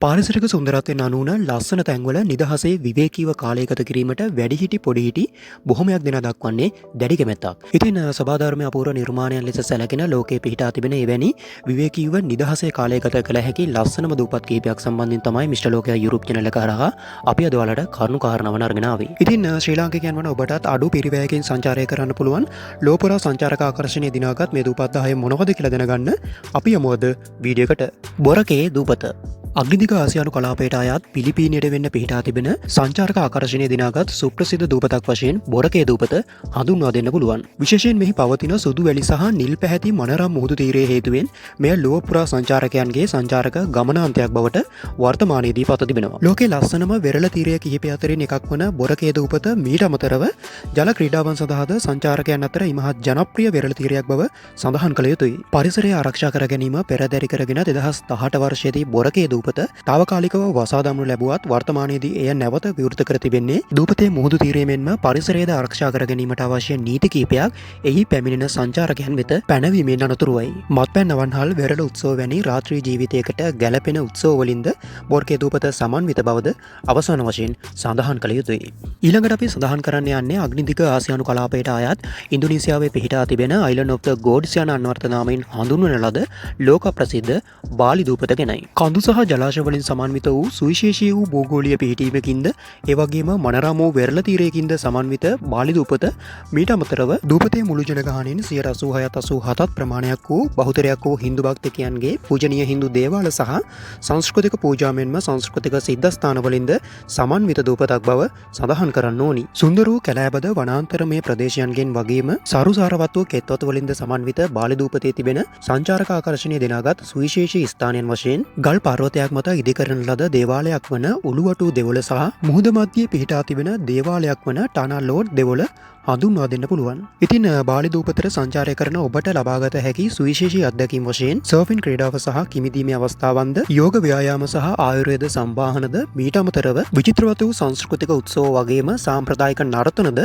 පාරිසරික සුන්දරත්වයෙන් අනුවන ලස්සන තැන්වල නිදහසේ විවේකීව කාලය ගත කිරීමට වැඩිහිටි පොඩිහිටි බොහොමයක් දෙනා දක්වන්නේ දැඩි කැමැත්තක්. ඉතින් සබාධර්මය අපූර්ව නිර්මාණයන් ලෙස සැලකෙන ලෝකයේ පිහිටා තිබෙන එවැනි විවේකීව නිදහසේ කාලය ගත කළ හැකි ලස්සනම දූපත් කිහිපයක් සම්බන්ධයෙන් තමයි මිස්ටර් ලෝකයා යුරෝප් channel එක හරහා අපි අද ඔයාලට කරුණු කාරණාවන් අරගෙන ආවේ. ඉතින් ශ්‍රී ලාංකිකයන් වන ඔබටත් අඩු පිරිවැයකින් සංචාරය කරන්න පුළුවන් ලෝපුරා සංචාරක ආකර්ෂණය දිනාගත් මේ දූපත් 10 මොනවද කියලා දැනගන්න අපි යමු අද වීඩියෝ එකට. බොරකේ දූපත අග්නිදිග ආසියානු කලාපයට අයත් පිලිපීනයට වෙන්න පිහිටා තිබෙන සංචාරක ආකර්ෂණය දිනාගත් සුප්‍රසිද්ධ දූපතක් වශයෙන් බොරකේ දූපත හඳුන්වා දෙන්න පුළුවන්. විශේෂයෙන් මෙහි පවතින සුදු වැලි සහ නිල් පැහැති මනරම් මුහුදු තීරයේ හේතුවෙන් මෙය ලොව පුරා සංචාරකයන්ගේ සංචාරක ගමනාන්තයක් බවට වර්තමානයේදී පත තිබෙනවා. ලෝකේ ලස්සනම වෙරළ තීරය කිහිපය අතරින් එකක් වන බොරකේ දූපත මීට අමතරව ජල ක්‍රීඩාවන් සඳහාද සංචාරකයන් අතර ඉමහත් ජනප්‍රිය වෙරළ තීරයක් බව සඳහන් කළ යුතුයි. පරිසරය ආරක්ෂා කර ගැනීම පෙරදැරි කරගෙන 2018 වර්ෂයේදී බොරකේ දූපත තාවකාලිකව වසා දමනු ලැබුවත් වර්තමානයේදී එය නැවත විවෘත කර තිබෙන්නේ දූපතේ මුහුදු තීරය මෙන්ම පරිසරයද ආරක්ෂා කර ගැනීමට අවශ්‍ය නීති කිහිපයක් එහි පැමිණෙන සංචාරකයන් වෙත පැනවීමෙන් අනතුරුවයි. මත්පැන් අවන්හල් වෙරළ උත්සව වැනි රාත්‍රී ජීවිතයකට ගැළපෙන උත්සව වලින්ද බොරකේ දූපත සමන්විත බවද අවසාන වශයෙන් සඳහන් කළ යුතුයි. ඊළඟට අපි සඳහන් කරන්න යන්නේ අග්නිදිග ආසියානු කලාපයට අයත් ඉන්දුනීසියාවේ පිහිටා තිබෙන Island of the Gods යන අන්වර්ථ නාමයෙන් හඳුන්වන ලද ලෝක ප්‍රසිද්ධ බාලි දූපත ගැනයි. කඳු සහ ජලාශ වලින් සමන්විත වූ සුවිශේෂී වූ භූගෝලීය පිහිටීමකින්ද එවැගේම මනරම් වූ වෙරළ තීරයකින්ද සමන්විත බාලි දූපත මීට අමතරව දූපතේ මුළු ජනගහනයෙන් 86-87ක් ප්‍රමාණයක් වූ බහුතරයක් වූ හින්දු භක්තිකයන්ගේ පූජනීය හින්දු දේවාල සහ සංස්කෘතික පූජා මෙන්ම සංස්කෘතික සිද්ධස්ථාන වලින්ද සමන්විත දූපතක් බව සඳහන් කරන්න ඕනි. සුන්දර වූ කැලෑබද වනාන්තරමය ප්‍රදේශයන්ගෙන් වගේම සරුසාරවත් වූ කෙත්වතු වලින්ද සමන්විත බාලි දූපතේ තිබෙන සංචාරක ආකර්ෂණය දෙනාගත් සුවිශේෂී ස්ථානයන් වශයෙන් ගල් පර්වතයක් මත ඉදිකරන ලද දේවාලයක් වන උළුවටු දෙවොල සහ මුහුද මධ්‍යයේ පිහිටා තිබෙන දේවාලයක් වන ටනා ලෝඩ් දෙවොල හඳුන්වා දෙන්න පුළුවන්. ඉතින් බාලි දූපතට සංචාරය කරන ඔබට ලබාගත හැකි සුවිශේෂී අත්දැකීම් වශයෙන් සර්ෆින් ක්‍රීඩාව සහ කිමිදීමේ අවස්ථාවන්ද යෝග ව්‍යායාම සහ ආයුර්වේද සම්බාහනද මීට අමතරව විචිත්‍රවත් වූ සංස්කෘතික උත්සව වගේම සාම්ප්‍රදායික නර්තනද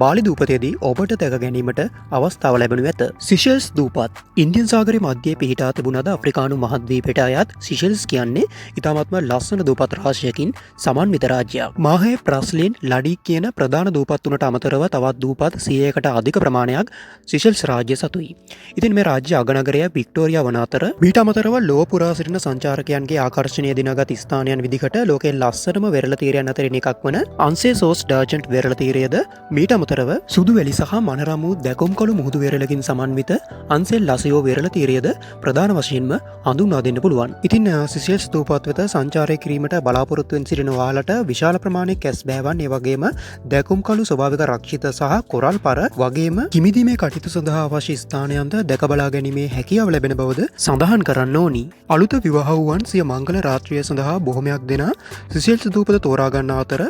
බාලි දූපතේදී ඔබට දැක ගැනීමට අවස්ථාව ලැබෙනු ඇත. සිෂෙල්ස් දූපත් ඉන්දියන් සාගරයේ මධ්‍යයේ පිහිටා තිබුණද අප්‍රිකානු මහද්වීපයට අයත් සිෂෙල්ස් කියන්නේ ඉතාමත්ම ලස්සන දූපත් රාශියකින් සමන්විත රාජ්‍යයක්. මාහේ ප්‍රස්ලින් ලඩි කියන ප්‍රධාන දූපත් තුනට අමතරව තවත් දූපත් 100කට අධික ප්‍රමාණයක් සිෂෙල්ස් රාජ්‍ය සතුයි. ඉතින් මේ රාජ්‍ය අගනගරය වික්ටෝරියා වන අතර මීට අමතරව ලොව පුරා සිටින සංචාරකයන්ගේ ආකර්ෂණය දිනාගත් ස්ථානයන් විදිහට ලෝකයේ ලස්සනම වෙරළ තීරයන් අතරින් එකක් වන අන්සේ සෝස් ඩර්ජන්ට් වෙරළ තීරයද මීට අමතරව සුදු වැලි සහ මනරම් වූ දැකුම්කළු මුහුදු වෙරළකින් සමන්විත අන්සෙල් ලසයෝ වෙරළ තීරයද ප්‍රධාන වශයෙන්ම හඳුන්වා දෙන්න පුළුවන්. ඉතින් සිෂෙල්ස් දූපත් වෙත සංචාරය කිරීමට බලාපොරොත්තු වෙන සිටින ඔයාලට විශාල ප්‍රමාණයක කැස් බෑවන් ඒ වගේම දැකුම්කළු ස්වභාවික රක්ෂිත සහ කොරල් පර වගේම කිමිදීමේ කටයුතු සඳහා අවශ්‍ය ස්ථානයන්ද දැක බලා ගැනීමේ හැකියාව ලැබෙන බවද සඳහන් කරන්න ඕනි. අලුත විවාහ වූවන් සිය මංගල රාත්‍රිය සඳහා බොහොමයක් දෙනා සිෂෙල්ස් දූපත තෝරා ගන්නා අතර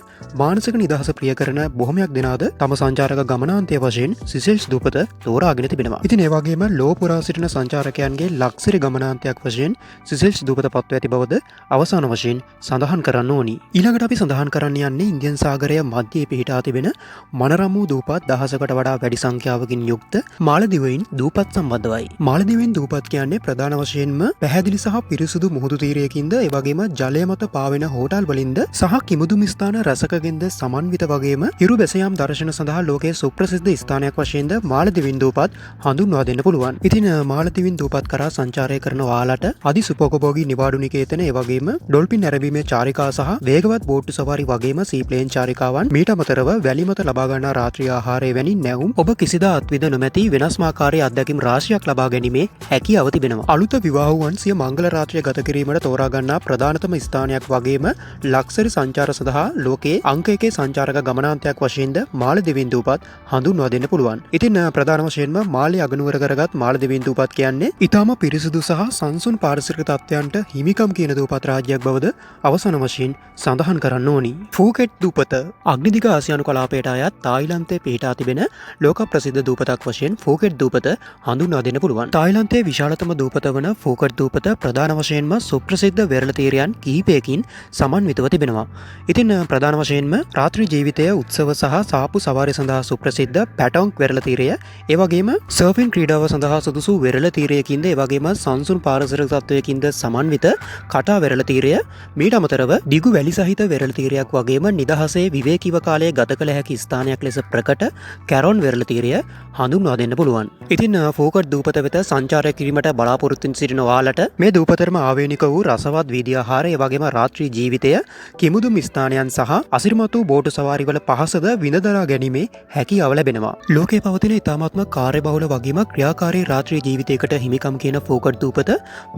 මානසික නිදහස ප්‍රිය කරන බොහොමයක් දෙනාද තම සංචාරක ගමනාන්තය වශයෙන් සිෂෙල්ස් දූපත තෝරාගෙන තිබෙනවා. ඉතින් ඒ වගේම ලෝව පුරා සිටින සංචාරකයන්ගේ ලක්ෂරි ගමනාන්තයක් වශයෙන් සිෂෙල්ස් දූපත පත්ව ඇති බවද අවසාන වශයෙන් සඳහන් කරන්න ඕනි. ඊළඟට අපි සඳහන් කරන්න යන්නේ ඉන්දියන් සාගරය මධ්‍යයේ පිහිටා තිබෙන මනරම් වූ දූපත් දහසකට වඩා වැඩි සංඛ්‍යාවකින් යුක්ත මාලදිවයින් දූපත් සම්බන්ධවයි. මාලදිවයින් දූපත් කියන්නේ ප්‍රධාන වශයෙන්ම පැහැදිලි සහ පිරිසුදු මුහුදු තීරයකින්ද ඒ වගේම ජලය මත පාවෙන හෝටල් වලින්ද සහ කිමුදුම් ස්ථාන රසකගෙන්ද සමන්විත වගේම හිරු බැසයාම් දර්ශන සඳහා ලෝකයේ සුප්‍රසිද්ධ ස්ථානයක් වශයෙන්ද මාලදිවයින් දූපත් හඳුන්වා දෙන්න පුළුවන්. ඉතින් මාලදිවයින් දූපත් කරා සංචාරය කරන ඔයාලට අධි සුපෝපභෝගී නිවාඩු නිකේතන ඒ වගේම ඩොල්ෆින් නැරඹීමේ චාරිකා සහ වේගවත් බෝට්ටු සවාරි වගේම සීප්ලේන් චාරිකාවන් මීට අමතරව වැලි මත ලබා ගන්නා රාත්‍රී ආහාරය වැනි නැවුම් ඔබ කිසිදා අත්විඳ නොමැති වෙනස්මාකාරී අත්දැකීම් රාශියක් ලබා ගැනීමේ හැකියාව තිබෙනවා. අලුත විවාහ වූවන් සිය මංගල රාත්‍රිය ගත කිරීමට තෝරා ගන්නා ප්‍රධානතම ස්ථානයක් වගේම ලක්සරි සංචාර සඳහා ලෝකයේ අංක 1 සංචාරක ගමනාන්තයක් වශයෙන්ද මාලදිවයින් දූපත් හඳුන්වා දෙන්න පුළුවන්. ඉතින් ප්‍රධාන වශයෙන්ම මාලය අගනුවර කරගත් මාලදිවයින් දූපත් කියන්නේ ඊටම පිරිසිදු සහ සංසුන් පාරිසරික තත්ත්වයන්ට හිමිකම් කියන දූපත් රාජ්‍යයක් බවද අවසාන වශයෙන් සඳහන් කරන්න ඕනි. ෆූකෙට් දූපත අග්නිදිග ආසියානු කලාපයට අයත් තායිලන්තයේ පිහිටා තිබෙන ලෝක ප්‍රසිද්ධ දූපතක් වශයෙන් ෆෝකට් දූපත හඳුන්වා දෙන්න පුළුවන්. තායිලන්තයේ විශාලතම දූපත වන ෆෝකට් දූපත ප්‍රධාන වශයෙන්ම සුප්‍රසිද්ධ වෙරළ තීරයන් කිහිපයකින් සමන්විතව තිබෙනවා. ඉතින් ප්‍රධාන වශයෙන්ම රාත්‍රී ජීවිතය උත්සව සහ සාප්පු සවාරය සඳහා සුප්‍රසිද්ධ පැටොන්ක් වෙරළ තීරය, ඒ වගේම සර්ෆින් ක්‍රීඩාව සඳහා සුදුසු වෙරළ තීරයකින්ද ඒ වගේම සංසුන් පාරිසරික තත්වයකින්ද සමන්විත කටා වෙරළ තීරය, මීට අමතරව දිගු වැලි සහිත වෙරළ තීරයක් වගේම නිදහසේ විවේකීව කාලය ගත කළ හැකි ස්ථානයක් ලෙස ප්‍රකට කැරොන් වෙරළ තීරය හඳුන්වා දෙන්න පුළුවන්. ඉතින් ෆෝකට් දූපත වෙත සංචාරය කිරීමට බලාපොරොත්තු සිටින ඔයාලට මේ දූපතරම ආවේනික වූ රසවත් වීදි ආහාර, ඒ වගේම රාත්‍රී ජීවිතය, කිමුදුම් ස්ථානයන් සහ අසිරිමත් වූ බෝටු සවාරිවල පහසද විඳදරා ගැනීමේ හැකියාව ලැබෙනවා. ලෝකයේ පවතින ඉතාමත්ම කාර්යබහුල වගේම ක්‍රියාකාරී රාත්‍රී ජීවිතයකට හිමිකම් කියන ෆෝකට් දූපත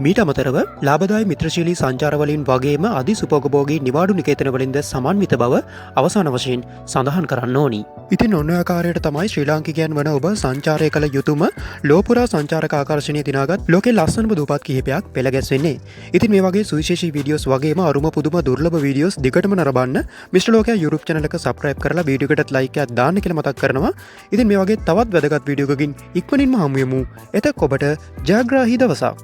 මීට අමතරව ලාභදායී මිත්‍රශීලී සංචාරවලින් වගේම අධි සුපෝපභෝගී නිවාඩු නිකේතනවලින්ද සමන්විත බව අවසාන වශයෙන් සඳහන් කරන්න ඕනි. ඉතින් ඔන්න ඔය ආකාරයට තමයි ශ්‍රී ලාංකිකයන් වන ඔබ සංචාරය කළ යුතුම ලෝපුරා සංචාරක ආකර්ෂණය දිනාගත් ලෝකේ ලස්සනම දූපත් කිහිපයක් පෙළ ගැස්වෙන්නේ. ඉතින් මේ වගේ සුවිශේෂී වීඩියෝස් වගේම අරුම පුදුම දුර්ලභ වීඩියෝස් දිගටම නරඹන්න මිස්ටර් ලෝකයා YouTube channel එක subscribe කරලා වීඩියෝ එකටත් like එකක් දාන්න කියලා මතක් කරනවා. ඉතින් මේ වගේ තවත් වැදගත් වීඩියෝ එකකින් ඉක්මනින්ම හමු වෙමු. එතෙක් ඔබට ජයග්‍රාහී දවසක්.